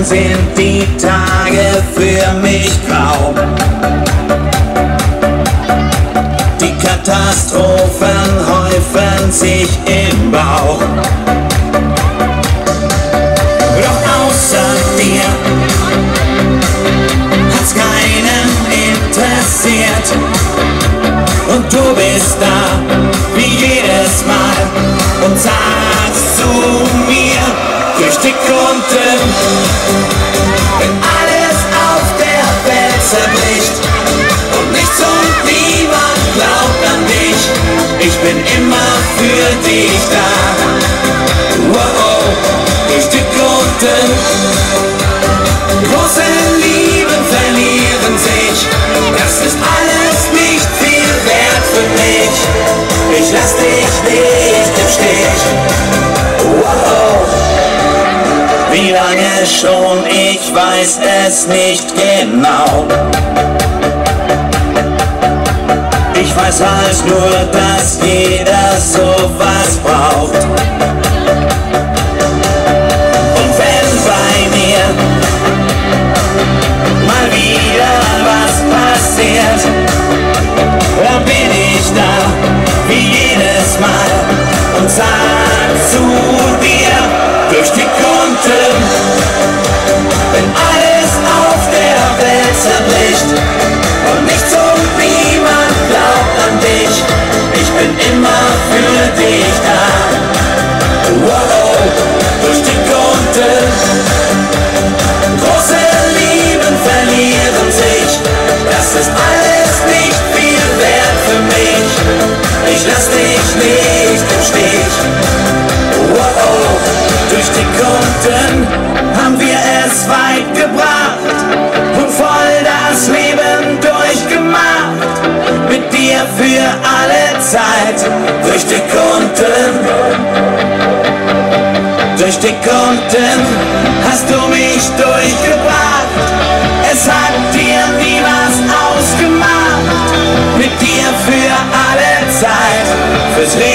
sind die Tage für mich grau. Die Katastrophen häufen sich im Bauch. Doch außer dir hat's keinen interessiert. Und du bist da, wie jedes Mal, und sagst zu mir, durch dick und dünn, wenn alles auf der Welt zerbricht und nichts und niemand glaubt an dich, ich bin immer für dich da. Wow, durch dick und dünn, große Lieben verlieren sich, das ist alles nicht viel wert für mich. Ich lass dich nicht im Stich. Wow. Wie lange schon, ich weiß es nicht genau. Ich weiß halt nur, dass jeder sowas braucht. Und wenn bei mir mal wieder was passiert, dann bin ich da, wie jedes Mal, und sag zu dir, durch dick und dünn, wenn alles auf der Welt zerbricht und nichts und niemand glaubt an dich, ich bin immer für dich da. Wow, durch dick und dünn, große Lieben verlieren sich, das ist alles nicht viel wert für mich. Ich lass dich nicht im Stich. Wow, durch dick und dünn haben wir es weit gebracht und voll das Leben durchgemacht. Mit dir für alle Zeit, durch dick und dünn. Durch dick und dünn hast du mich durchgebracht. Es hat dir nie was ausgemacht. Mit dir für alle Zeit, fürs Leben.